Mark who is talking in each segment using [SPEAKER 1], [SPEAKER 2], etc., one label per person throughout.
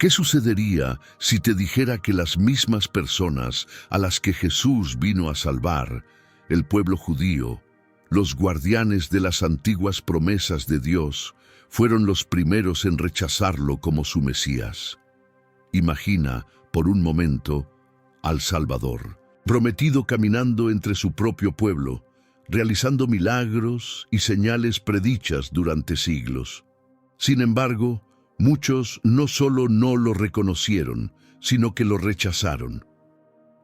[SPEAKER 1] ¿Qué sucedería si te dijera que las mismas personas a las que Jesús vino a salvar, el pueblo judío, los guardianes de las antiguas promesas de Dios, fueron los primeros en rechazarlo como su Mesías? Imagina, por un momento, al Salvador, prometido caminando entre su propio pueblo, realizando milagros y señales predichas durante siglos. Sin embargo, muchos no solo no lo reconocieron, sino que lo rechazaron.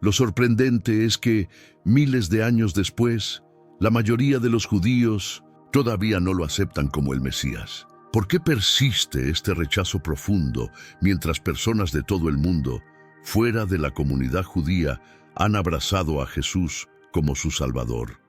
[SPEAKER 1] Lo sorprendente es que, miles de años después, la mayoría de los judíos todavía no lo aceptan como el Mesías. ¿Por qué persiste este rechazo profundo mientras personas de todo el mundo, fuera de la comunidad judía, han abrazado a Jesús como su Salvador?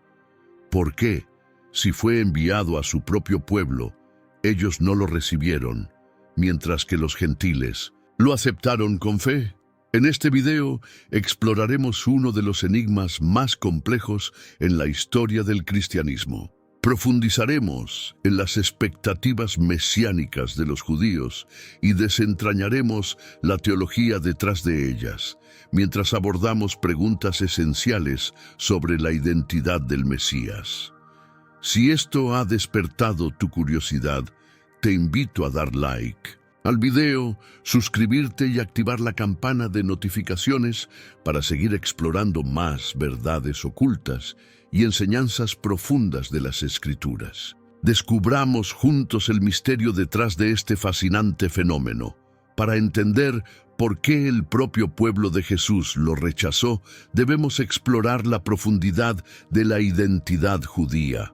[SPEAKER 1] ¿Por qué, si fue enviado a su propio pueblo, ellos no lo recibieron, mientras que los gentiles lo aceptaron con fe? En este video exploraremos uno de los enigmas más complejos en la historia del cristianismo. Profundizaremos en las expectativas mesiánicas de los judíos y desentrañaremos la teología detrás de ellas, mientras abordamos preguntas esenciales sobre la identidad del Mesías. Si esto ha despertado tu curiosidad, te invito a dar like al video, suscribirte y activar la campana de notificaciones para seguir explorando más verdades ocultas y enseñanzas profundas de las Escrituras. Descubramos juntos el misterio detrás de este fascinante fenómeno. Para entender por qué el propio pueblo de Jesús lo rechazó, debemos explorar la profundidad de la identidad judía.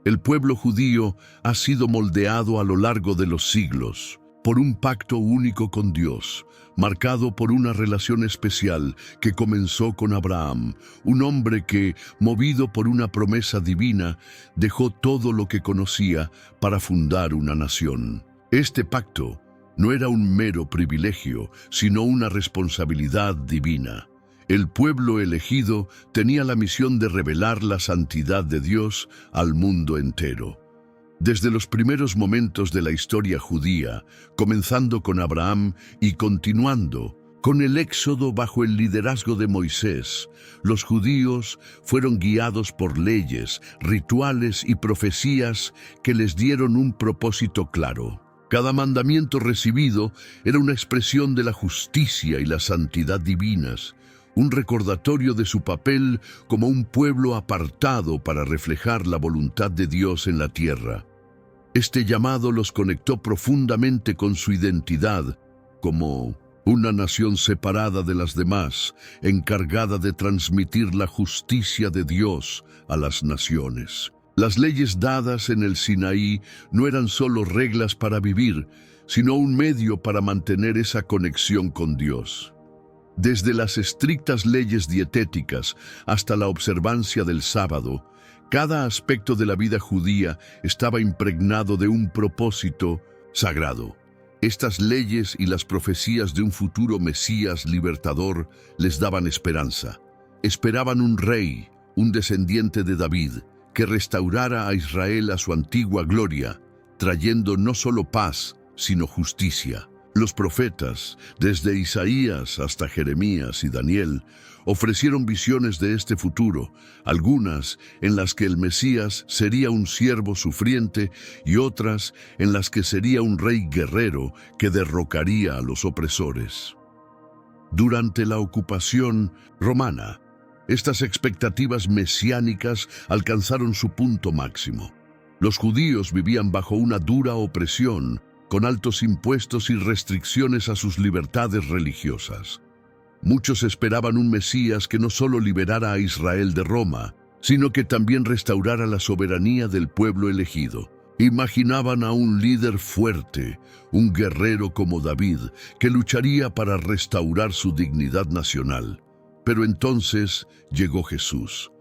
[SPEAKER 1] El pueblo judío ha sido moldeado a lo largo de los siglos por un pacto único con Dios, marcado por una relación especial que comenzó con Abraham, un hombre que, movido por una promesa divina, dejó todo lo que conocía para fundar una nación. Este pacto no era un mero privilegio, sino una responsabilidad divina. El pueblo elegido tenía la misión de revelar la santidad de Dios al mundo entero. Desde los primeros momentos de la historia judía, comenzando con Abraham y continuando con el Éxodo bajo el liderazgo de Moisés, los judíos fueron guiados por leyes, rituales y profecías que les dieron un propósito claro. Cada mandamiento recibido era una expresión de la justicia y la santidad divinas, un recordatorio de su papel como un pueblo apartado para reflejar la voluntad de Dios en la tierra. Este llamado los conectó profundamente con su identidad como una nación separada de las demás, encargada de transmitir la justicia de Dios a las naciones. Las leyes dadas en el Sinaí no eran solo reglas para vivir, sino un medio para mantener esa conexión con Dios. Desde las estrictas leyes dietéticas hasta la observancia del sábado, cada aspecto de la vida judía estaba impregnado de un propósito sagrado. Estas leyes y las profecías de un futuro Mesías libertador les daban esperanza. Esperaban un rey, un descendiente de David, que restaurara a Israel a su antigua gloria, trayendo no solo paz, sino justicia. Los profetas, desde Isaías hasta Jeremías y Daniel, ofrecieron visiones de este futuro, algunas en las que el Mesías sería un siervo sufriente y otras en las que sería un rey guerrero que derrocaría a los opresores. Durante la ocupación romana, estas expectativas mesiánicas alcanzaron su punto máximo. Los judíos vivían bajo una dura opresión, con altos impuestos y restricciones a sus libertades religiosas. Muchos esperaban un Mesías que no solo liberara a Israel de Roma, sino que también restaurara la soberanía del pueblo elegido. Imaginaban a un líder fuerte, un guerrero como David, que lucharía para restaurar su dignidad nacional. Pero entonces llegó Jesús.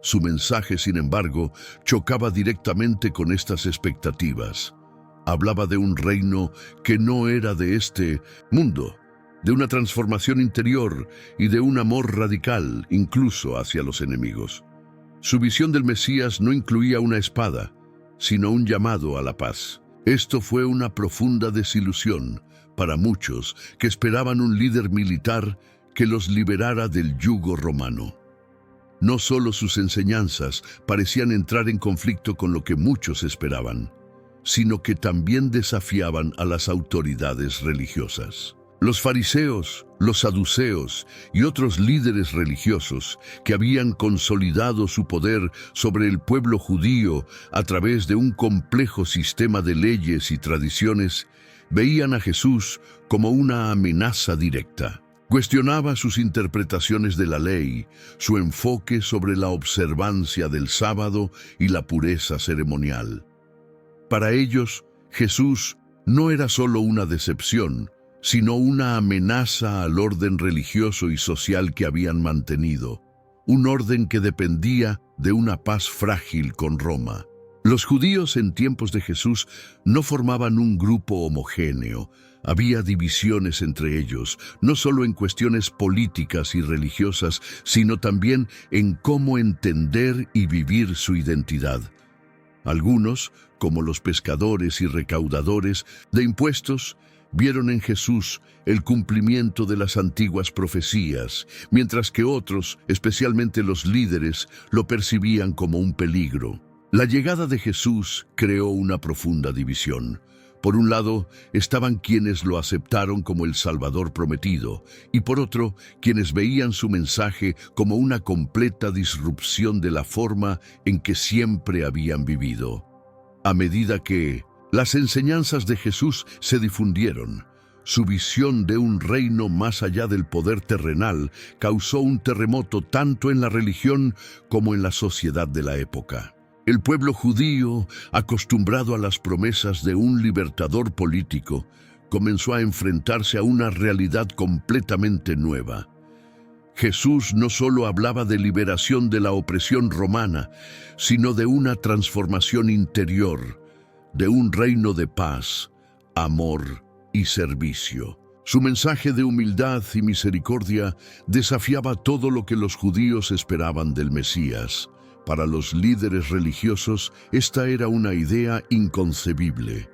[SPEAKER 1] Su mensaje, sin embargo, chocaba directamente con estas expectativas. Hablaba de un reino que no era de este mundo, de una transformación interior y de un amor radical, incluso hacia los enemigos. Su visión del Mesías no incluía una espada, sino un llamado a la paz. Esto fue una profunda desilusión, para muchos que esperaban un líder militar que los liberara del yugo romano. No solo sus enseñanzas parecían entrar en conflicto con lo que muchos esperaban, sino que también desafiaban a las autoridades religiosas. Los fariseos, los saduceos y otros líderes religiosos que habían consolidado su poder sobre el pueblo judío a través de un complejo sistema de leyes y tradiciones, veían a Jesús como una amenaza directa. Cuestionaba sus interpretaciones de la ley, su enfoque sobre la observancia del sábado y la pureza ceremonial. Para ellos, Jesús no era solo una decepción, sino una amenaza al orden religioso y social que habían mantenido, un orden que dependía de una paz frágil con Roma. Los judíos en tiempos de Jesús no formaban un grupo homogéneo. Había divisiones entre ellos, no solo en cuestiones políticas y religiosas, sino también en cómo entender y vivir su identidad. Algunos, como los pescadores y recaudadores de impuestos, vieron en Jesús el cumplimiento de las antiguas profecías, mientras que otros, especialmente los líderes, lo percibían como un peligro. La llegada de Jesús creó una profunda división. Por un lado, estaban quienes lo aceptaron como el Salvador prometido, y por otro, quienes veían su mensaje como una completa disrupción de la forma en que siempre habían vivido. A medida que las enseñanzas de Jesús se difundieron, su visión de un reino más allá del poder terrenal causó un terremoto tanto en la religión como en la sociedad de la época. El pueblo judío, acostumbrado a las promesas de un libertador político, comenzó a enfrentarse a una realidad completamente nueva. Jesús no solo hablaba de liberación de la opresión romana, sino de una transformación interior, de un reino de paz, amor y servicio. Su mensaje de humildad y misericordia desafiaba todo lo que los judíos esperaban del Mesías. Para los líderes religiosos, esta era una idea inconcebible.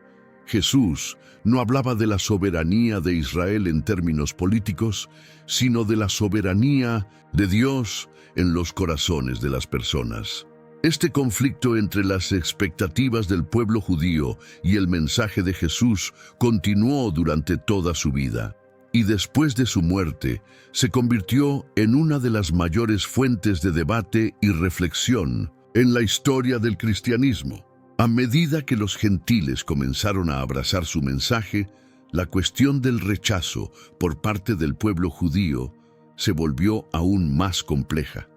[SPEAKER 1] Jesús no hablaba de la soberanía de Israel en términos políticos, sino de la soberanía de Dios en los corazones de las personas. Este conflicto entre las expectativas del pueblo judío y el mensaje de Jesús continuó durante toda su vida, y después de su muerte se convirtió en una de las mayores fuentes de debate y reflexión en la historia del cristianismo. A medida que los gentiles comenzaron a abrazar su mensaje, la cuestión del rechazo por parte del pueblo judío se volvió aún más compleja.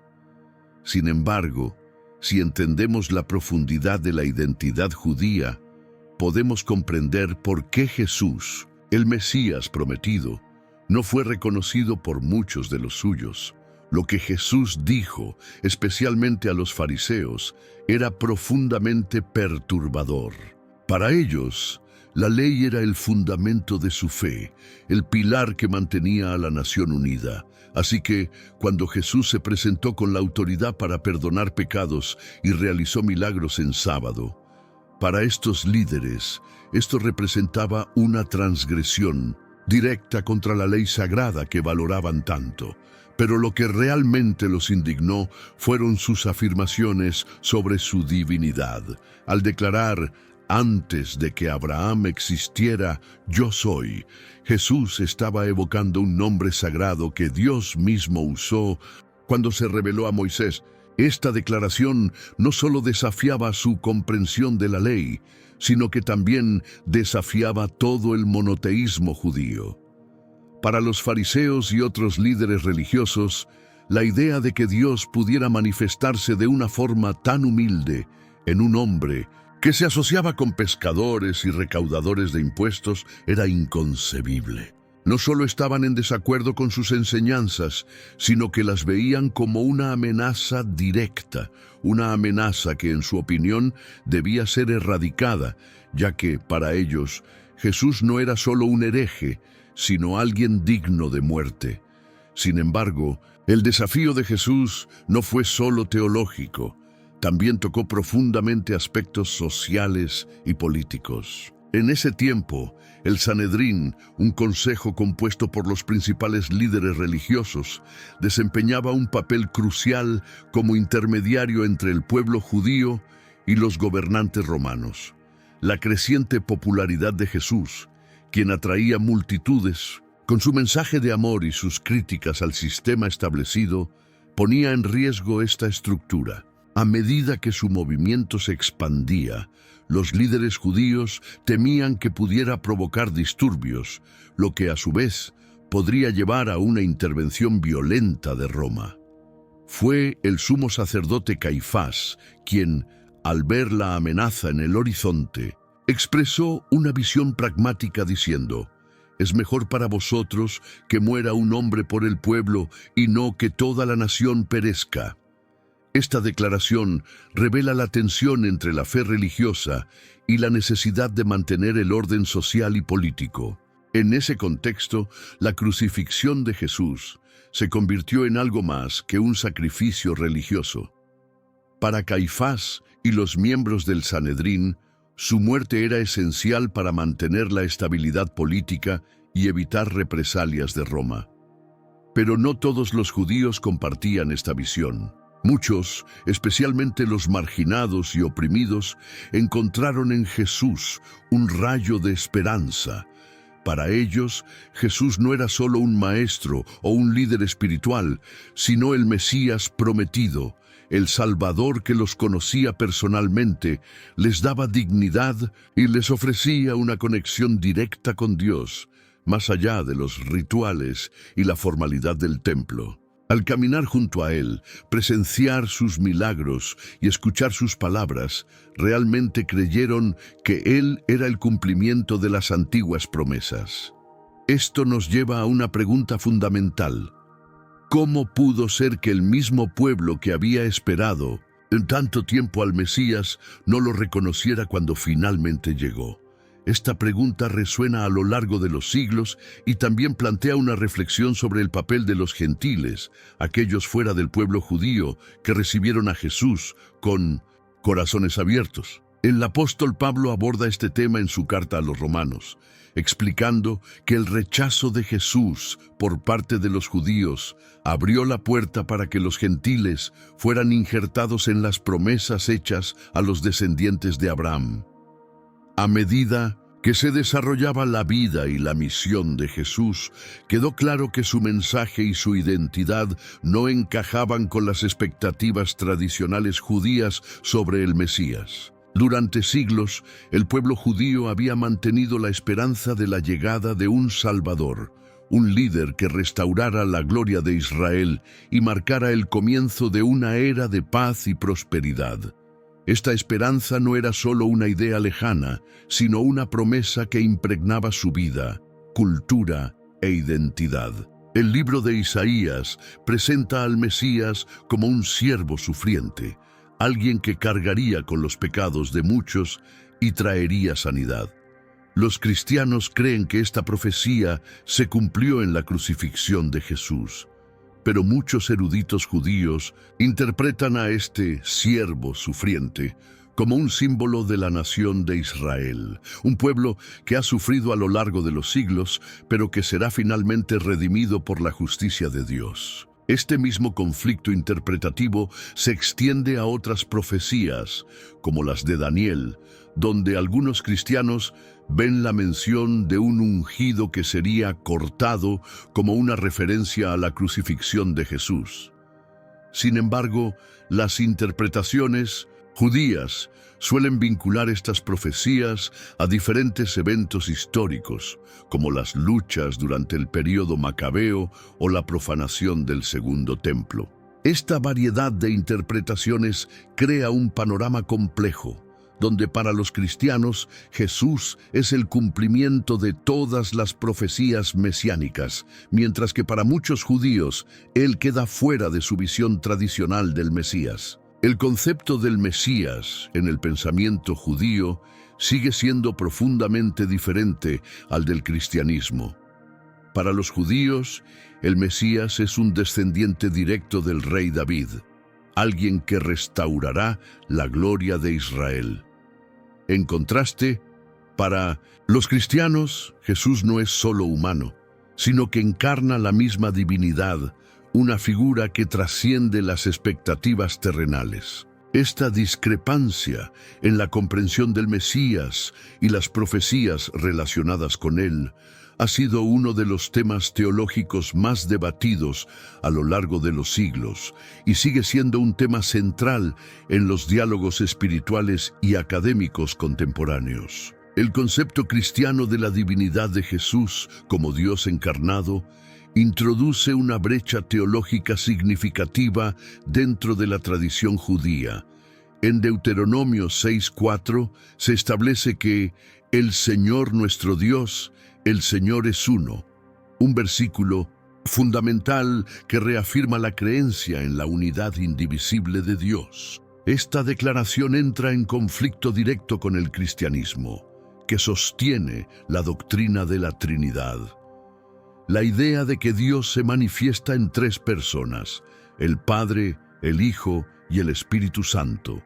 [SPEAKER 1] Sin embargo, si entendemos la profundidad de la identidad judía, podemos comprender por qué Jesús, el Mesías prometido, no fue reconocido por muchos de los suyos. Lo que Jesús dijo, especialmente a los fariseos, era profundamente perturbador. Para ellos, la ley era el fundamento de su fe, el pilar que mantenía a la nación unida. Así que, cuando Jesús se presentó con la autoridad para perdonar pecados y realizó milagros en sábado, para estos líderes, esto representaba una transgresión directa contra la ley sagrada que valoraban tanto. Pero lo que realmente los indignó fueron sus afirmaciones sobre su divinidad. Al declarar: antes de que Abraham existiera, yo soy, Jesús estaba evocando un nombre sagrado que Dios mismo usó cuando se reveló a Moisés. Esta declaración no solo desafiaba su comprensión de la ley, sino que también desafiaba todo el monoteísmo judío. Para los fariseos y otros líderes religiosos, la idea de que Dios pudiera manifestarse de una forma tan humilde en un hombre que se asociaba con pescadores y recaudadores de impuestos era inconcebible. No solo estaban en desacuerdo con sus enseñanzas, sino que las veían como una amenaza directa, una amenaza que en su opinión debía ser erradicada, ya que, para ellos, Jesús no era solo un hereje, sino alguien digno de muerte. Sin embargo, el desafío de Jesús no fue solo teológico, también tocó profundamente aspectos sociales y políticos. En ese tiempo, el Sanedrín, un consejo compuesto por los principales líderes religiosos, desempeñaba un papel crucial como intermediario entre el pueblo judío y los gobernantes romanos. La creciente popularidad de Jesús, quien atraía multitudes, con su mensaje de amor y sus críticas al sistema establecido, ponía en riesgo esta estructura. A medida que su movimiento se expandía, los líderes judíos temían que pudiera provocar disturbios, lo que a su vez podría llevar a una intervención violenta de Roma. Fue el sumo sacerdote Caifás quien, al ver la amenaza en el horizonte, expresó una visión pragmática diciendo: «Es mejor para vosotros que muera un hombre por el pueblo y no que toda la nación perezca». Esta declaración revela la tensión entre la fe religiosa y la necesidad de mantener el orden social y político. En ese contexto, la crucifixión de Jesús se convirtió en algo más que un sacrificio religioso. Para Caifás y los miembros del Sanedrín, su muerte era esencial para mantener la estabilidad política y evitar represalias de Roma. Pero no todos los judíos compartían esta visión. Muchos, especialmente los marginados y oprimidos, encontraron en Jesús un rayo de esperanza. Para ellos, Jesús no era solo un maestro o un líder espiritual, sino el Mesías prometido, el Salvador que los conocía personalmente, les daba dignidad y les ofrecía una conexión directa con Dios, más allá de los rituales y la formalidad del templo. Al caminar junto a Él, presenciar sus milagros y escuchar sus palabras, realmente creyeron que Él era el cumplimiento de las antiguas promesas. Esto nos lleva a una pregunta fundamental. ¿Cómo pudo ser que el mismo pueblo que había esperado en tanto tiempo al Mesías no lo reconociera cuando finalmente llegó? Esta pregunta resuena a lo largo de los siglos y también plantea una reflexión sobre el papel de los gentiles, aquellos fuera del pueblo judío que recibieron a Jesús con corazones abiertos. El apóstol Pablo aborda este tema en su carta a los romanos, explicando que el rechazo de Jesús por parte de los judíos abrió la puerta para que los gentiles fueran injertados en las promesas hechas a los descendientes de Abraham. A medida que se desarrollaba la vida y la misión de Jesús, quedó claro que su mensaje y su identidad no encajaban con las expectativas tradicionales judías sobre el Mesías. Durante siglos, el pueblo judío había mantenido la esperanza de la llegada de un Salvador, un líder que restaurara la gloria de Israel y marcara el comienzo de una era de paz y prosperidad. Esta esperanza no era solo una idea lejana, sino una promesa que impregnaba su vida, cultura e identidad. El libro de Isaías presenta al Mesías como un siervo sufriente, alguien que cargaría con los pecados de muchos y traería sanidad. Los cristianos creen que esta profecía se cumplió en la crucifixión de Jesús. Pero muchos eruditos judíos interpretan a este siervo sufriente como un símbolo de la nación de Israel, un pueblo que ha sufrido a lo largo de los siglos, pero que será finalmente redimido por la justicia de Dios. Este mismo conflicto interpretativo se extiende a otras profecías, como las de Daniel, donde algunos cristianos ven la mención de un ungido que sería cortado como una referencia a la crucifixión de Jesús. Sin embargo, las interpretaciones judías suelen vincular estas profecías a diferentes eventos históricos, como las luchas durante el período macabeo o la profanación del Segundo Templo. Esta variedad de interpretaciones crea un panorama complejo, donde para los cristianos Jesús es el cumplimiento de todas las profecías mesiánicas, mientras que para muchos judíos Él queda fuera de su visión tradicional del Mesías. El concepto del Mesías en el pensamiento judío sigue siendo profundamente diferente al del cristianismo. Para los judíos, el Mesías es un descendiente directo del rey David, alguien que restaurará la gloria de Israel. En contraste, Para los cristianos, Jesús no es solo humano, sino que encarna la misma divinidad, una figura que trasciende las expectativas terrenales. Esta discrepancia en la comprensión del Mesías y las profecías relacionadas con él ha sido uno de los temas teológicos más debatidos a lo largo de los siglos y sigue siendo un tema central en los diálogos espirituales y académicos contemporáneos. El concepto cristiano de la divinidad de Jesús como Dios encarnado introduce una brecha teológica significativa dentro de la tradición judía. En Deuteronomio 6:4 se establece que el Señor nuestro Dios, el Señor es uno, un versículo fundamental que reafirma la creencia en la unidad indivisible de Dios. Esta declaración entra en conflicto directo con el cristianismo, que sostiene la doctrina de la Trinidad. La idea de que Dios se manifiesta en tres personas, el Padre, el Hijo y el Espíritu Santo.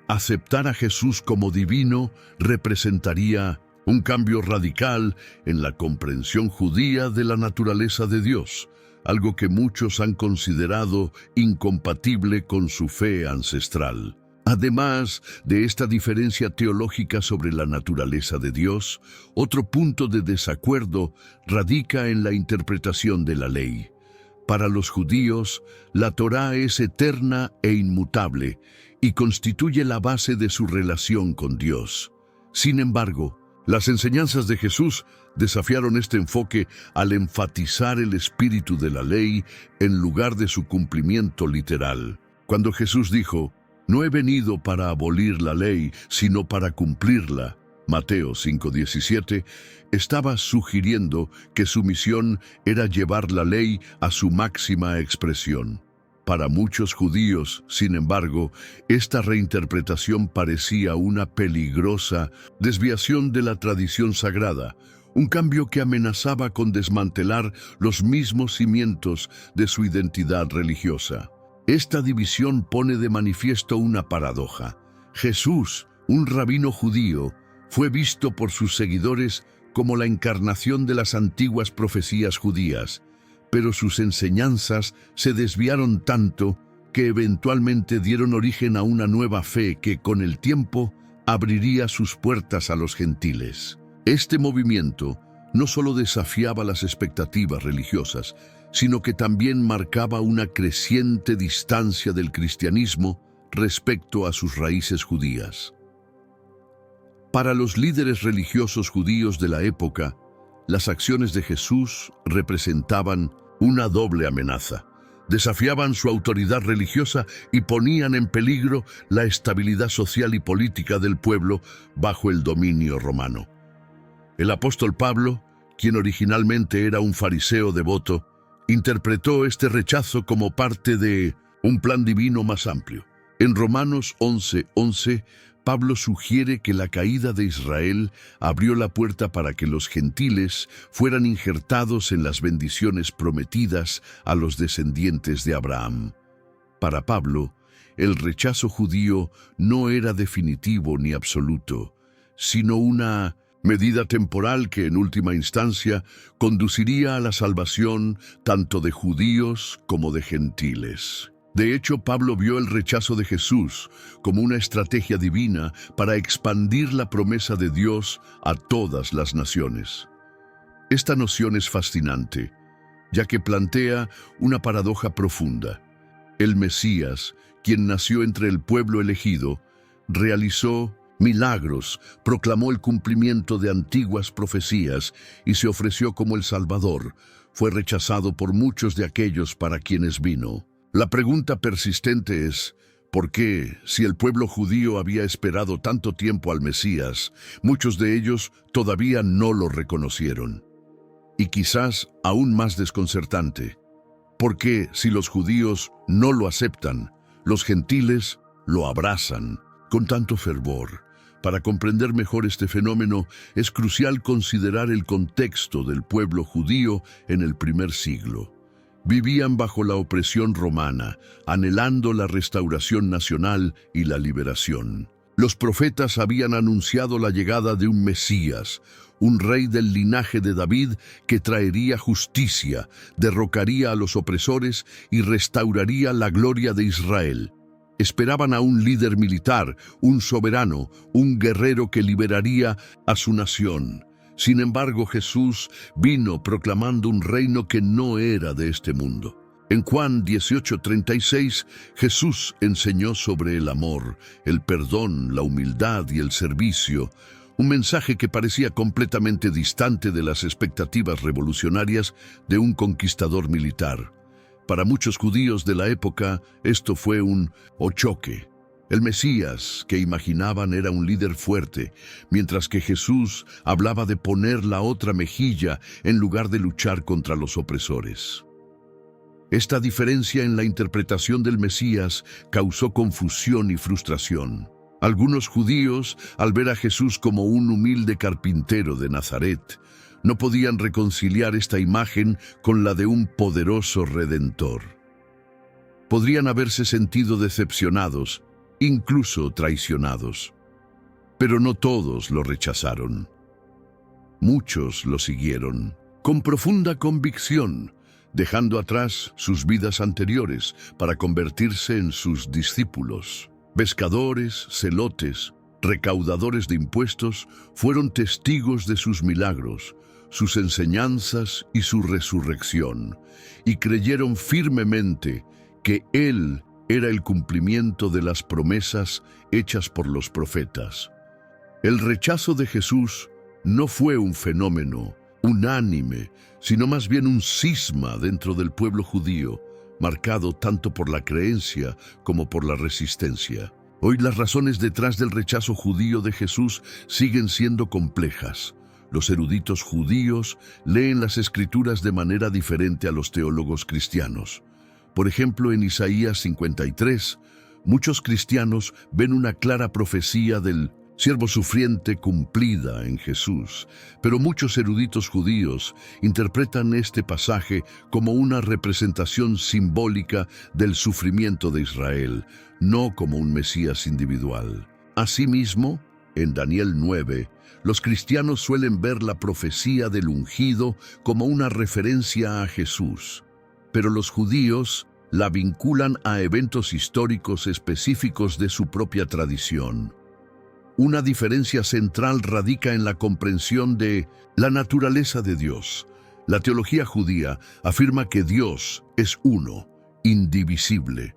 [SPEAKER 1] Aceptar a Jesús como divino representaría un cambio radical en la comprensión judía de la naturaleza de Dios, algo que muchos han considerado incompatible con su fe ancestral. Además de esta diferencia teológica sobre la naturaleza de Dios, otro punto de desacuerdo radica en la interpretación de la ley. Para los judíos, la Torá es eterna e inmutable y constituye la base de su relación con Dios. Sin embargo, las enseñanzas de Jesús desafiaron este enfoque al enfatizar el espíritu de la ley en lugar de su cumplimiento literal. Cuando Jesús dijo, «No he venido para abolir la ley, sino para cumplirla», Mateo 5:17, estaba sugiriendo que su misión era llevar la ley a su máxima expresión. Para muchos judíos, sin embargo, esta reinterpretación parecía una peligrosa desviación de la tradición sagrada, un cambio que amenazaba con desmantelar los mismos cimientos de su identidad religiosa. Esta división pone de manifiesto una paradoja. Jesús, un rabino judío, fue visto por sus seguidores como la encarnación de las antiguas profecías judías, pero sus enseñanzas se desviaron tanto que eventualmente dieron origen a una nueva fe que, con el tiempo, abriría sus puertas a los gentiles. Este movimiento no solo desafiaba las expectativas religiosas, sino que también marcaba una creciente distancia del cristianismo respecto a sus raíces judías. Para los líderes religiosos judíos de la época, las acciones de Jesús representaban una doble amenaza. Desafiaban su autoridad religiosa y ponían en peligro la estabilidad social y política del pueblo bajo el dominio romano. El apóstol Pablo, quien originalmente era un fariseo devoto, interpretó este rechazo como parte de un plan divino más amplio. En Romanos 11:11, Pablo sugiere que la caída de Israel abrió la puerta para que los gentiles fueran injertados en las bendiciones prometidas a los descendientes de Abraham. Para Pablo, el rechazo judío no era definitivo ni absoluto, sino una medida temporal que en última instancia conduciría a la salvación tanto de judíos como de gentiles. De hecho, Pablo vio el rechazo de Jesús como una estrategia divina para expandir la promesa de Dios a todas las naciones. Esta noción es fascinante, ya que plantea una paradoja profunda. El Mesías, quien nació entre el pueblo elegido, realizó milagros, proclamó el cumplimiento de antiguas profecías y se ofreció como el Salvador. Fue rechazado por muchos de aquellos para quienes vino. La pregunta persistente es, ¿por qué, si el pueblo judío había esperado tanto tiempo al Mesías, muchos de ellos todavía no lo reconocieron? Y quizás aún más desconcertante, ¿por qué, si los judíos no lo aceptan, los gentiles lo abrazan con tanto fervor? Para comprender mejor este fenómeno, es crucial considerar el contexto del pueblo judío en el primer siglo. Vivían bajo la opresión romana, anhelando la restauración nacional y la liberación. Los profetas habían anunciado la llegada de un Mesías, un rey del linaje de David que traería justicia, derrocaría a los opresores y restauraría la gloria de Israel. Esperaban a un líder militar, un soberano, un guerrero que liberaría a su nación. Sin embargo, Jesús vino proclamando un reino que no era de este mundo. En Juan 18:36, Jesús enseñó sobre el amor, el perdón, la humildad y el servicio, un mensaje que parecía completamente distante de las expectativas revolucionarias de un conquistador militar. Para muchos judíos de la época, esto fue un choque. El Mesías que imaginaban era un líder fuerte, mientras que Jesús hablaba de poner la otra mejilla en lugar de luchar contra los opresores. Esta diferencia en la interpretación del Mesías causó confusión y frustración. Algunos judíos, al ver a Jesús como un humilde carpintero de Nazaret, no podían reconciliar esta imagen con la de un poderoso redentor. Podrían haberse sentido decepcionados, incluso traicionados. Pero no todos lo rechazaron. Muchos lo siguieron, con profunda convicción, dejando atrás sus vidas anteriores para convertirse en sus discípulos. Pescadores, celotes, recaudadores de impuestos fueron testigos de sus milagros, sus enseñanzas y su resurrección, y creyeron firmemente que Él era el cumplimiento de las promesas hechas por los profetas. El rechazo de Jesús no fue un fenómeno unánime, sino más bien un cisma dentro del pueblo judío, marcado tanto por la creencia como por la resistencia. Hoy las razones detrás del rechazo judío de Jesús siguen siendo complejas. Los eruditos judíos leen las Escrituras de manera diferente a los teólogos cristianos. Por ejemplo, en Isaías 53, muchos cristianos ven una clara profecía del siervo sufriente cumplida en Jesús, pero muchos eruditos judíos interpretan este pasaje como una representación simbólica del sufrimiento de Israel, no como un Mesías individual. Asimismo, en Daniel 9, los cristianos suelen ver la profecía del ungido como una referencia a Jesús, pero los judíos la vinculan a eventos históricos específicos de su propia tradición. Una diferencia central radica en la comprensión de la naturaleza de Dios. La teología judía afirma que Dios es uno, indivisible.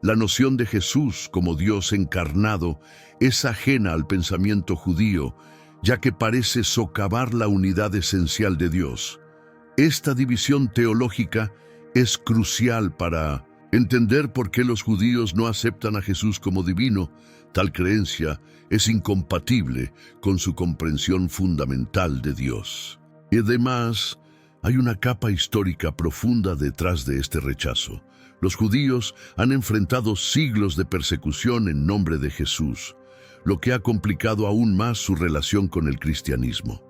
[SPEAKER 1] La noción de Jesús como Dios encarnado es ajena al pensamiento judío, ya que parece socavar la unidad esencial de Dios. Esta división teológica es crucial para entender por qué los judíos no aceptan a Jesús como divino. Tal creencia es incompatible con su comprensión fundamental de Dios. Y además, hay una capa histórica profunda detrás de este rechazo. Los judíos han enfrentado siglos de persecución en nombre de Jesús, lo que ha complicado aún más su relación con el cristianismo.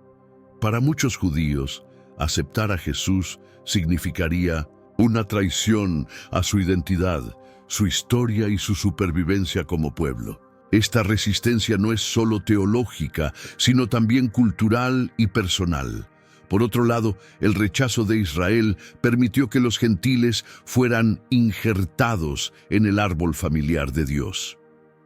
[SPEAKER 1] Para muchos judíos, aceptar a Jesús significaría una traición a su identidad, su historia y su supervivencia como pueblo. Esta resistencia no es solo teológica, sino también cultural y personal. Por otro lado, el rechazo de Israel permitió que los gentiles fueran injertados en el árbol familiar de Dios.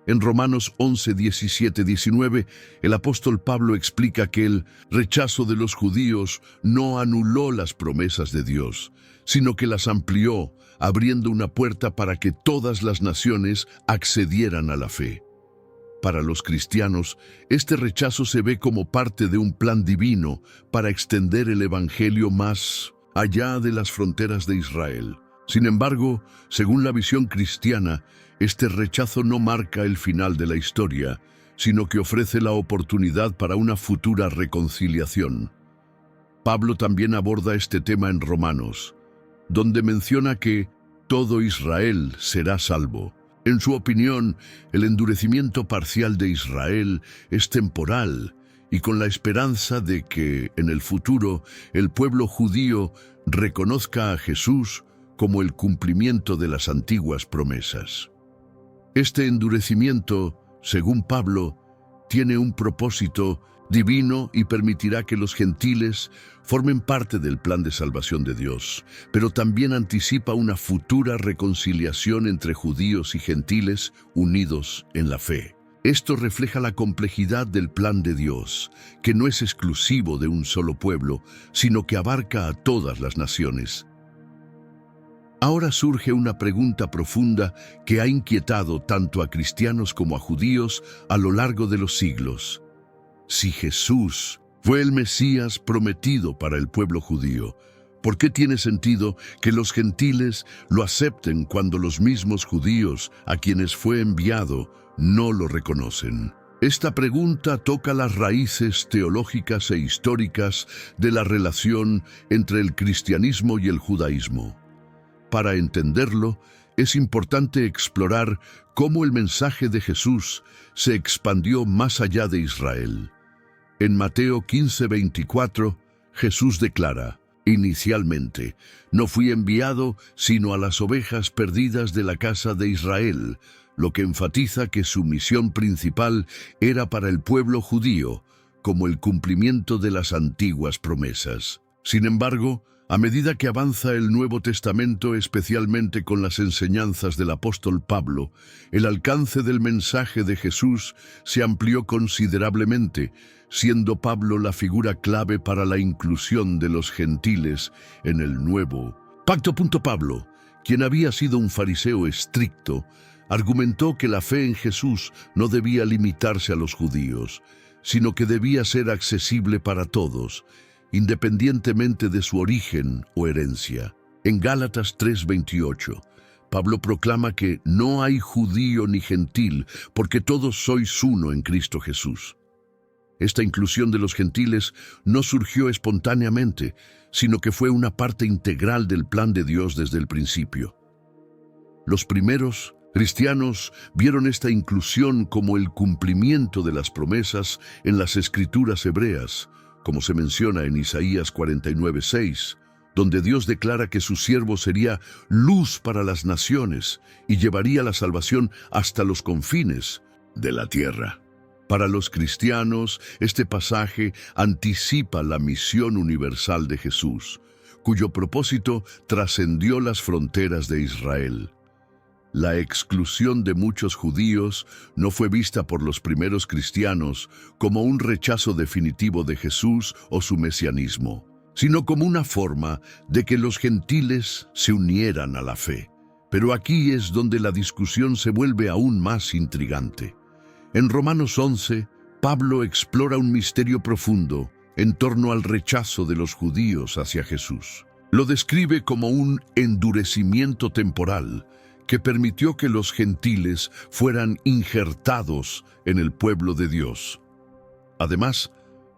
[SPEAKER 1] En Romanos 11, 17, 19, el apóstol Pablo explica que el rechazo de los judíos no anuló las promesas de Dios, sino que las amplió, abriendo una puerta para que todas las naciones accedieran a la fe. Para los cristianos, este rechazo se ve como parte de un plan divino para extender el evangelio más allá de las fronteras de Israel. Sin embargo, según la visión cristiana, este rechazo no marca el final de la historia, sino que ofrece la oportunidad para una futura reconciliación. Pablo también aborda este tema en Romanos, donde menciona que todo Israel será salvo. En su opinión, el endurecimiento parcial de Israel es temporal y con la esperanza de que, en el futuro, el pueblo judío reconozca a Jesús como el cumplimiento de las antiguas promesas. Este endurecimiento según Pablo, tiene un propósito divino y permitirá que los gentiles formen parte del plan de salvación de Dios, pero también anticipa una futura reconciliación entre judíos y gentiles unidos en la fe. Esto refleja la complejidad del plan de Dios, que no es exclusivo de un solo pueblo, sino que abarca a todas las naciones. Ahora surge una pregunta profunda que ha inquietado tanto a cristianos como a judíos a lo largo de los siglos. Si Jesús fue el Mesías prometido para el pueblo judío, ¿por qué tiene sentido que los gentiles lo acepten cuando los mismos judíos a quienes fue enviado no lo reconocen? Esta pregunta toca las raíces teológicas e históricas de la relación entre el cristianismo y el judaísmo. Para entenderlo, es importante explorar cómo el mensaje de Jesús se expandió más allá de Israel. En Mateo 15:24, Jesús declara: «Inicialmente, no fui enviado sino a las ovejas perdidas de la casa de Israel», lo que enfatiza que su misión principal era para el pueblo judío, como el cumplimiento de las antiguas promesas. Sin embargo, a medida que avanza el Nuevo Testamento, especialmente con las enseñanzas del apóstol Pablo, el alcance del mensaje de Jesús se amplió considerablemente, siendo Pablo la figura clave para la inclusión de los gentiles en el nuevo pacto. Pablo, quien había sido un fariseo estricto, argumentó que la fe en Jesús no debía limitarse a los judíos, sino que debía ser accesible para todos, independientemente de su origen o herencia. En Gálatas 3:28, Pablo proclama que no hay judío ni gentil, porque todos sois uno en Cristo Jesús. Esta inclusión de los gentiles no surgió espontáneamente, sino que fue una parte integral del plan de Dios desde el principio. Los primeros cristianos vieron esta inclusión como el cumplimiento de las promesas en las Escrituras hebreas, como se menciona en Isaías 49:6, donde Dios declara que su siervo sería luz para las naciones y llevaría la salvación hasta los confines de la tierra. Para los cristianos, este pasaje anticipa la misión universal de Jesús, cuyo propósito trascendió las fronteras de Israel. La exclusión de muchos judíos no fue vista por los primeros cristianos como un rechazo definitivo de Jesús o su mesianismo, sino como una forma de que los gentiles se unieran a la fe. Pero aquí es donde la discusión se vuelve aún más intrigante. En Romanos 11, Pablo explora un misterio profundo en torno al rechazo de los judíos hacia Jesús. Lo describe como un endurecimiento temporal que permitió que los gentiles fueran injertados en el pueblo de Dios. Además,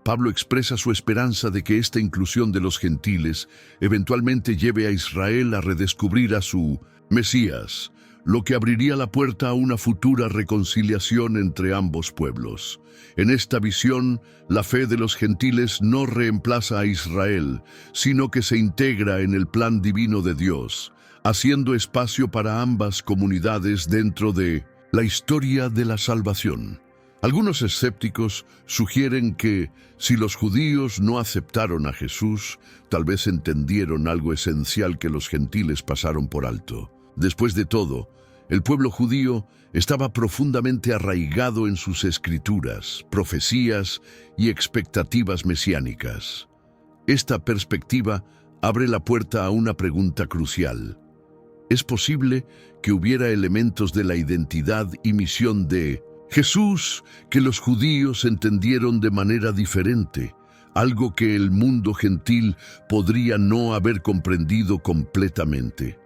[SPEAKER 1] Pablo expresa su esperanza de que esta inclusión de los gentiles eventualmente lleve a Israel a redescubrir a su Mesías, lo que abriría la puerta a una futura reconciliación entre ambos pueblos. En esta visión, la fe de los gentiles no reemplaza a Israel, sino que se integra en el plan divino de Dios, haciendo espacio para ambas comunidades dentro de la historia de la salvación. Algunos escépticos sugieren que, si los judíos no aceptaron a Jesús, tal vez entendieron algo esencial que los gentiles pasaron por alto. Después de todo, el pueblo judío estaba profundamente arraigado en sus escrituras, profecías y expectativas mesiánicas. Esta perspectiva abre la puerta a una pregunta crucial. ¿Es posible que hubiera elementos de la identidad y misión de Jesús que los judíos entendieron de manera diferente, algo que el mundo gentil podría no haber comprendido completamente?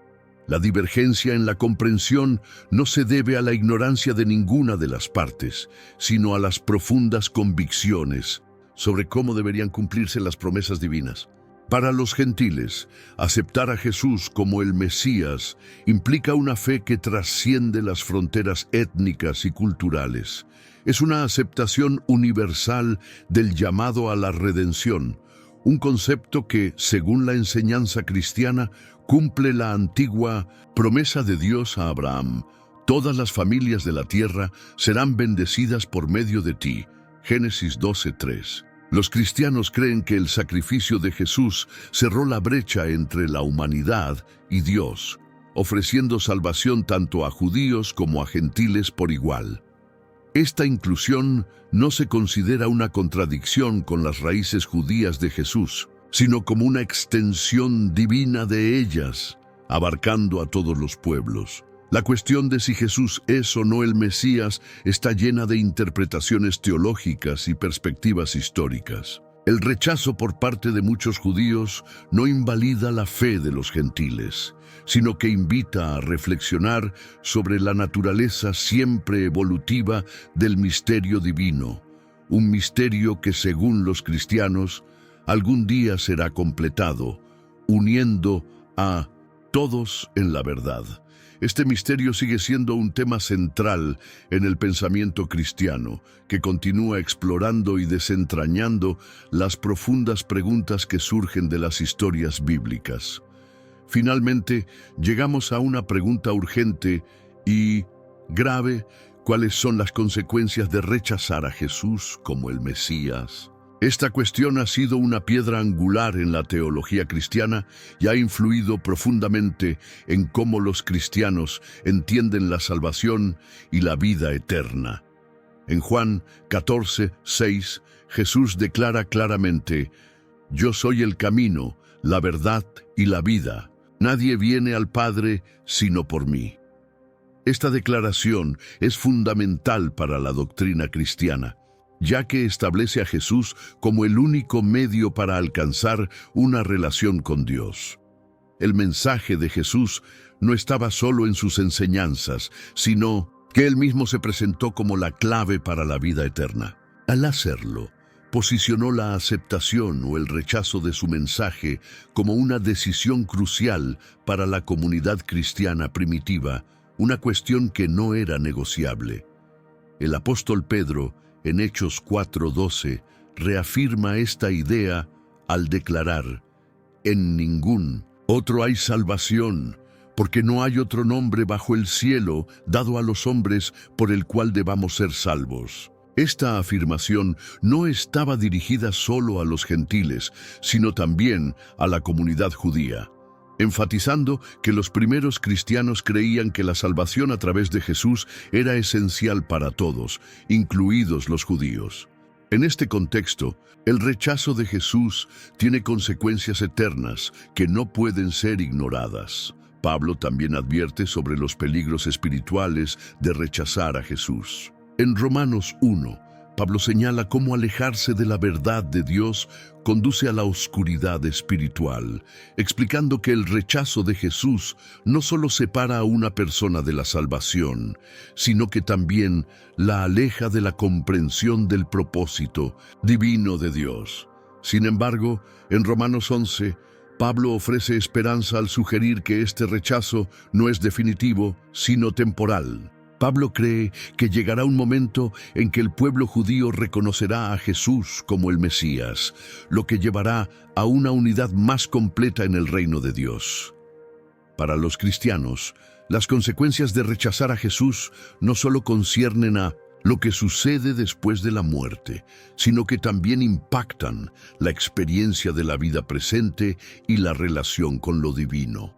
[SPEAKER 1] La divergencia en la comprensión no se debe a la ignorancia de ninguna de las partes, sino a las profundas convicciones sobre cómo deberían cumplirse las promesas divinas. Para los gentiles, aceptar a Jesús como el Mesías implica una fe que trasciende las fronteras étnicas y culturales. Es una aceptación universal del llamado a la redención, un concepto que, según la enseñanza cristiana, cumple la antigua promesa de Dios a Abraham: Todas las familias de la tierra serán bendecidas por medio de ti. Génesis 12:3. Los cristianos creen que el sacrificio de Jesús cerró la brecha entre la humanidad y Dios, ofreciendo salvación tanto a judíos como a gentiles por igual. Esta inclusión no se considera una contradicción con las raíces judías de Jesús, sino como una extensión divina de ellas, abarcando a todos los pueblos. La cuestión de si Jesús es o no el Mesías está llena de interpretaciones teológicas y perspectivas históricas. El rechazo por parte de muchos judíos no invalida la fe de los gentiles, sino que invita a reflexionar sobre la naturaleza siempre evolutiva del misterio divino, un misterio que, según los cristianos, algún día será completado, uniendo a todos en la verdad. Este misterio sigue siendo un tema central en el pensamiento cristiano, que continúa explorando y desentrañando las profundas preguntas que surgen de las historias bíblicas. Finalmente, llegamos a una pregunta urgente y grave: ¿cuáles son las consecuencias de rechazar a Jesús como el Mesías? Esta cuestión ha sido una piedra angular en la teología cristiana y ha influido profundamente en cómo los cristianos entienden la salvación y la vida eterna. En Juan 14:6, Jesús declara claramente: «Yo soy el camino, la verdad y la vida. Nadie viene al Padre sino por mí». Esta declaración es fundamental para la doctrina cristiana, ya que establece a Jesús como el único medio para alcanzar una relación con Dios. El mensaje de Jesús no estaba solo en sus enseñanzas, sino que Él mismo se presentó como la clave para la vida eterna. Al hacerlo, posicionó la aceptación o el rechazo de su mensaje como una decisión crucial para la comunidad cristiana primitiva, una cuestión que no era negociable. El apóstol Pedro, en Hechos 4:12, reafirma esta idea al declarar: «En ningún otro hay salvación, porque no hay otro nombre bajo el cielo dado a los hombres por el cual debamos ser salvos». Esta afirmación no estaba dirigida solo a los gentiles, sino también a la comunidad judía, enfatizando que los primeros cristianos creían que la salvación a través de Jesús era esencial para todos, incluidos los judíos. En este contexto, el rechazo de Jesús tiene consecuencias eternas que no pueden ser ignoradas. Pablo también advierte sobre los peligros espirituales de rechazar a Jesús. En Romanos 1, Pablo señala cómo alejarse de la verdad de Dios conduce a la oscuridad espiritual, explicando que el rechazo de Jesús no solo separa a una persona de la salvación, sino que también la aleja de la comprensión del propósito divino de Dios. Sin embargo, en Romanos 11, Pablo ofrece esperanza al sugerir que este rechazo no es definitivo, sino temporal. Pablo cree que llegará un momento en que el pueblo judío reconocerá a Jesús como el Mesías, lo que llevará a una unidad más completa en el reino de Dios. Para los cristianos, las consecuencias de rechazar a Jesús no solo conciernen a lo que sucede después de la muerte, sino que también impactan la experiencia de la vida presente y la relación con lo divino.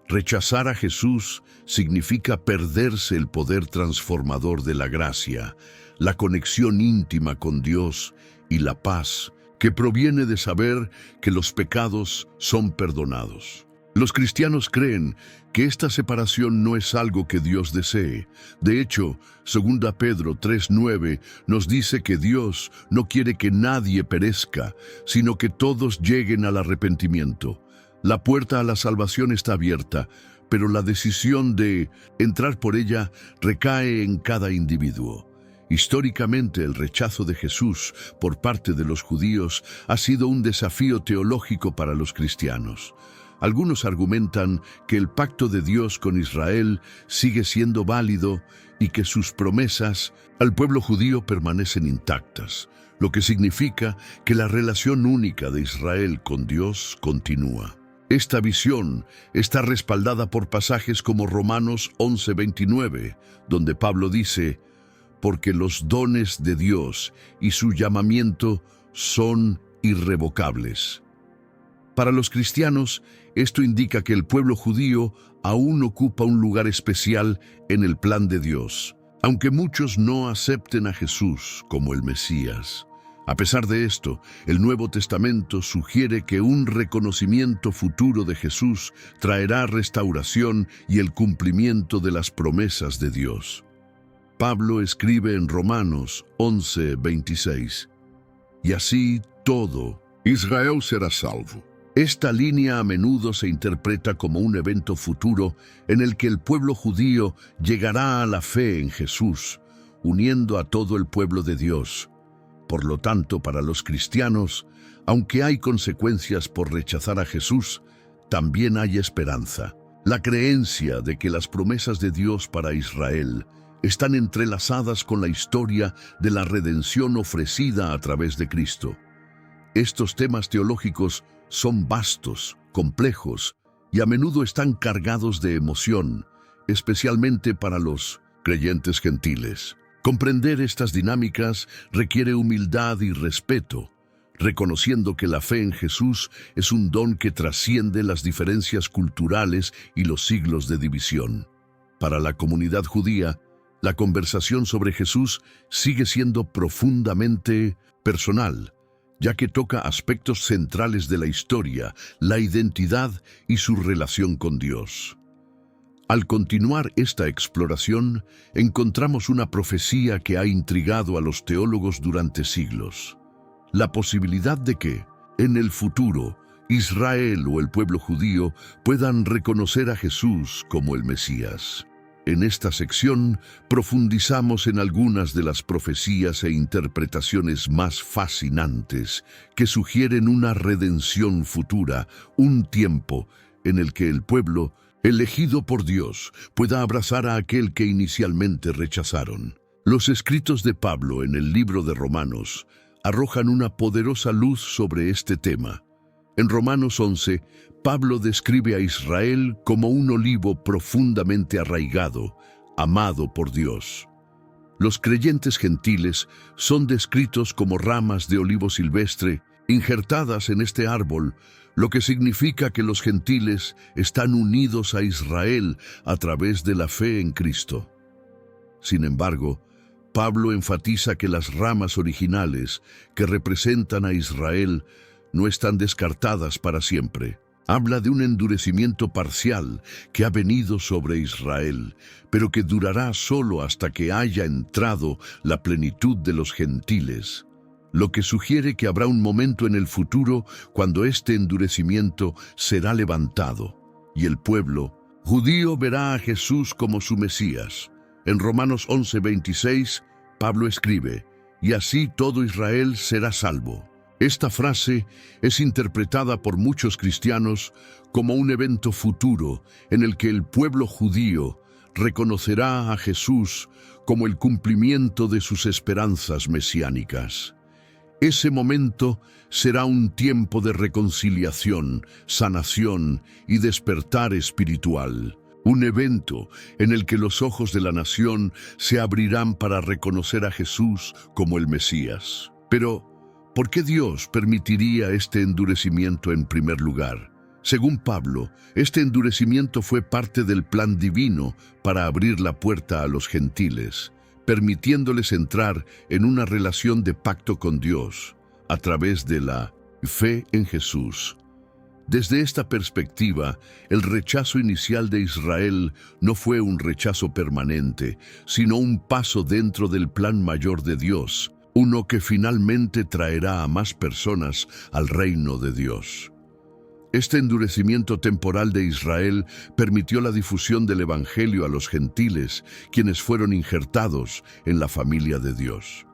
[SPEAKER 1] Rechazar a Jesús significa perderse el poder transformador de la gracia, la conexión íntima con Dios y la paz que proviene de saber que los pecados son perdonados. Los cristianos creen que esta separación no es algo que Dios desee. De hecho, 2 Pedro 3:9 nos dice que Dios no quiere que nadie perezca, sino que todos lleguen al arrepentimiento. La puerta a la salvación está abierta, pero la decisión de entrar por ella recae en cada individuo. Históricamente, el rechazo de Jesús por parte de los judíos ha sido un desafío teológico para los cristianos. Algunos argumentan que el pacto de Dios con Israel sigue siendo válido y que sus promesas al pueblo judío permanecen intactas, lo que significa que la relación única de Israel con Dios continúa. Esta visión está respaldada por pasajes como Romanos 11:29, donde Pablo dice: porque los dones de Dios y su llamamiento son irrevocables. Para los cristianos, esto indica que el pueblo judío aún ocupa un lugar especial en el plan de Dios, aunque muchos no acepten a Jesús como el Mesías. A pesar de esto, el Nuevo Testamento sugiere que un reconocimiento futuro de Jesús traerá restauración y el cumplimiento de las promesas de Dios. Pablo escribe en Romanos 11:26, y así todo Israel será salvo. Esta línea a menudo se interpreta como un evento futuro en el que el pueblo judío llegará a la fe en Jesús, uniendo a todo el pueblo de Dios. Por lo tanto, para los cristianos, aunque hay consecuencias por rechazar a Jesús, también hay esperanza. La creencia de que las promesas de Dios para Israel están entrelazadas con la historia de la redención ofrecida a través de Cristo. Estos temas teológicos son vastos, complejos y a menudo están cargados de emoción, especialmente para los creyentes gentiles. Comprender estas dinámicas requiere humildad y respeto, reconociendo que la fe en Jesús es un don que trasciende las diferencias culturales y los siglos de división. Para la comunidad judía, la conversación sobre Jesús sigue siendo profundamente personal, ya que toca aspectos centrales de la historia, la identidad y su relación con Dios. Al continuar esta exploración, encontramos una profecía que ha intrigado a los teólogos durante siglos. La posibilidad de que, en el futuro, Israel o el pueblo judío puedan reconocer a Jesús como el Mesías. En esta sección profundizamos en algunas de las profecías e interpretaciones más fascinantes que sugieren una redención futura, un tiempo en el que el pueblo, elegido por Dios, pueda abrazar a aquel que inicialmente rechazaron. Los escritos de Pablo en el libro de Romanos arrojan una poderosa luz sobre este tema. En Romanos 11, Pablo describe a Israel como un olivo profundamente arraigado, amado por Dios. Los creyentes gentiles son descritos como ramas de olivo silvestre injertadas en este árbol, lo que significa que los gentiles están unidos a Israel a través de la fe en Cristo. Sin embargo, Pablo enfatiza que las ramas originales que representan a Israel no están descartadas para siempre. Habla de un endurecimiento parcial que ha venido sobre Israel, pero que durará solo hasta que haya entrado la plenitud de los gentiles, lo que sugiere que habrá un momento en el futuro cuando este endurecimiento será levantado, y el pueblo judío verá a Jesús como su Mesías. En Romanos 11:26, Pablo escribe, y así todo Israel será salvo. Esta frase es interpretada por muchos cristianos como un evento futuro en el que el pueblo judío reconocerá a Jesús como el cumplimiento de sus esperanzas mesiánicas. Ese momento será un tiempo de reconciliación, sanación y despertar espiritual. Un evento en el que los ojos de la nación se abrirán para reconocer a Jesús como el Mesías. Pero, ¿por qué Dios permitiría este endurecimiento en primer lugar? Según Pablo, este endurecimiento fue parte del plan divino para abrir la puerta a los gentiles, permitiéndoles entrar en una relación de pacto con Dios a través de la fe en Jesús. Desde esta perspectiva, el rechazo inicial de Israel no fue un rechazo permanente, sino un paso dentro del plan mayor de Dios, uno que finalmente traerá a más personas al reino de Dios. Este endurecimiento temporal de Israel permitió la difusión del Evangelio a los gentiles, quienes fueron injertados en la familia de Dios.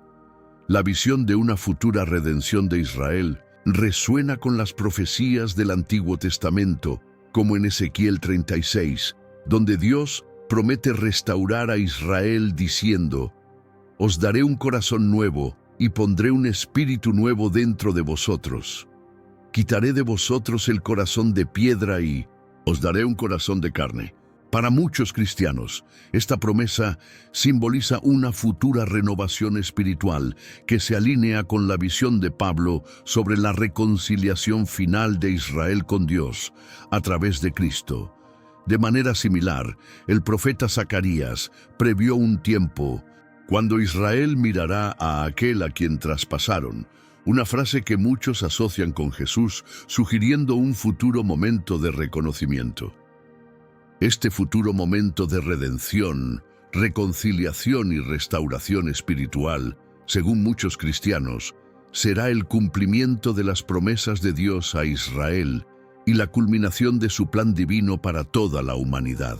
[SPEAKER 1] La visión de una futura redención de Israel resuena con las profecías del Antiguo Testamento, como en Ezequiel 36, donde Dios promete restaurar a Israel diciendo: «Os daré un corazón nuevo y pondré un espíritu nuevo dentro de vosotros. quitaré de vosotros el corazón de piedra y os daré un corazón de carne. Para muchos cristianos, esta promesa simboliza una futura renovación espiritual que se alinea con la visión de Pablo sobre la reconciliación final de Israel con Dios a través de Cristo. De manera similar, el profeta Zacarías previó un tiempo cuando Israel mirará a aquel a quien traspasaron, una frase que muchos asocian con Jesús, sugiriendo un futuro momento de reconocimiento. Este futuro momento de redención, reconciliación y restauración espiritual, según muchos cristianos, será el cumplimiento de las promesas de Dios a Israel y la culminación de su plan divino para toda la humanidad.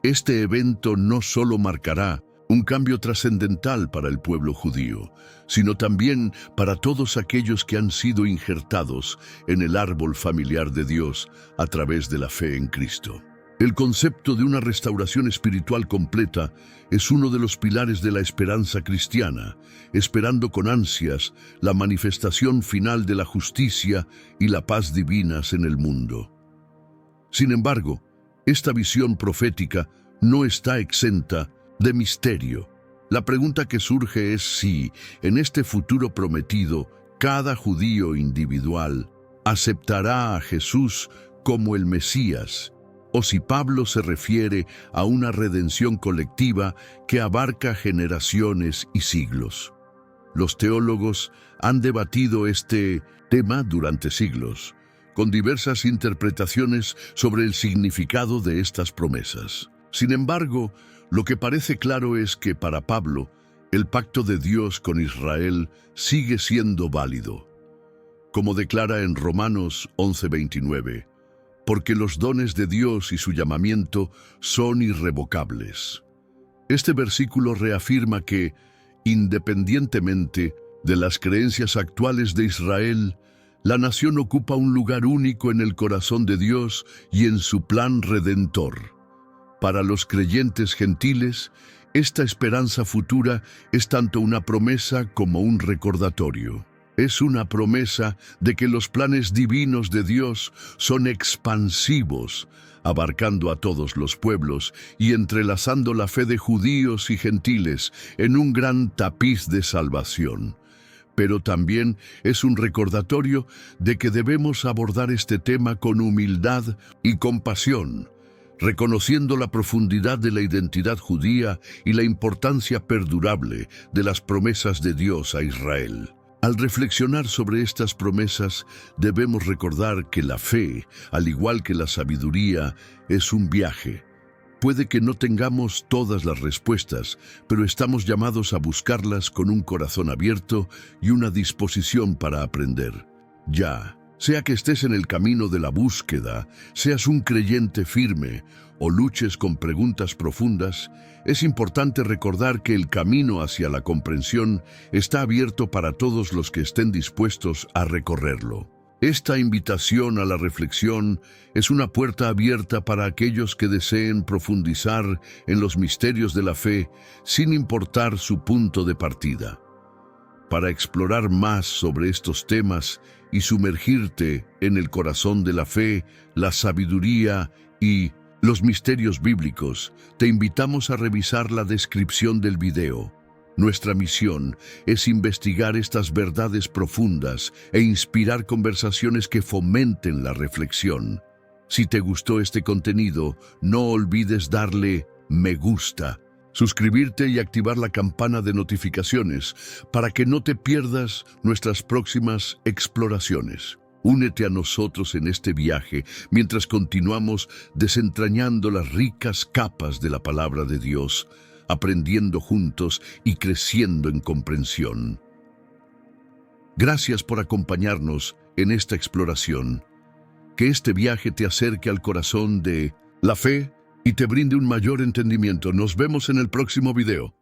[SPEAKER 1] Este evento no solo marcará un cambio trascendental para el pueblo judío, sino también para todos aquellos que han sido injertados en el árbol familiar de Dios a través de la fe en Cristo. El concepto de una restauración espiritual completa es uno de los pilares de la esperanza cristiana, esperando con ansias la manifestación final de la justicia y la paz divinas en el mundo. Sin embargo, esta visión profética no está exenta de misterio. La pregunta que surge es si, en este futuro prometido, cada judío individual aceptará a Jesús como el Mesías, o si Pablo se refiere a una redención colectiva que abarca generaciones y siglos. Los teólogos han debatido este tema durante siglos, con diversas interpretaciones sobre el significado de estas promesas. Sin embargo, lo que parece claro es que para Pablo, el pacto de Dios con Israel sigue siendo válido. Como declara en Romanos 11:29, porque los dones de Dios y su llamamiento son irrevocables. Este versículo reafirma que, independientemente de las creencias actuales de Israel, la nación ocupa un lugar único en el corazón de Dios y en su plan redentor. Para los creyentes gentiles, esta esperanza futura es tanto una promesa como un recordatorio. Es una promesa de que los planes divinos de Dios son expansivos, abarcando a todos los pueblos y entrelazando la fe de judíos y gentiles en un gran tapiz de salvación. Pero también es un recordatorio de que debemos abordar este tema con humildad y compasión, reconociendo la profundidad de la identidad judía y la importancia perdurable de las promesas de Dios a Israel. Al reflexionar sobre estas promesas, debemos recordar que la fe, al igual que la sabiduría, es un viaje. Puede que no tengamos todas las respuestas, pero estamos llamados a buscarlas con un corazón abierto y una disposición para aprender. Ya sea que estés en el camino de la búsqueda, seas un creyente firme o luches con preguntas profundas, es importante recordar que el camino hacia la comprensión está abierto para todos los que estén dispuestos a recorrerlo. Esta invitación a la reflexión es una puerta abierta para aquellos que deseen profundizar en los misterios de la fe sin importar su punto de partida. Para explorar más sobre estos temas y sumergirte en el corazón de la fe, la sabiduría y los misterios bíblicos, te invitamos a revisar la descripción del video. Nuestra misión es investigar estas verdades profundas e inspirar conversaciones que fomenten la reflexión. Si te gustó este contenido, no olvides darle me gusta, suscribirte y activar la campana de notificaciones para que no te pierdas nuestras próximas exploraciones. Únete a nosotros en este viaje mientras continuamos desentrañando las ricas capas de la palabra de Dios, aprendiendo juntos y creciendo en comprensión. Gracias por acompañarnos en esta exploración. Que este viaje te acerque al corazón de la fe y te brinde un mayor entendimiento. Nos vemos en el próximo video.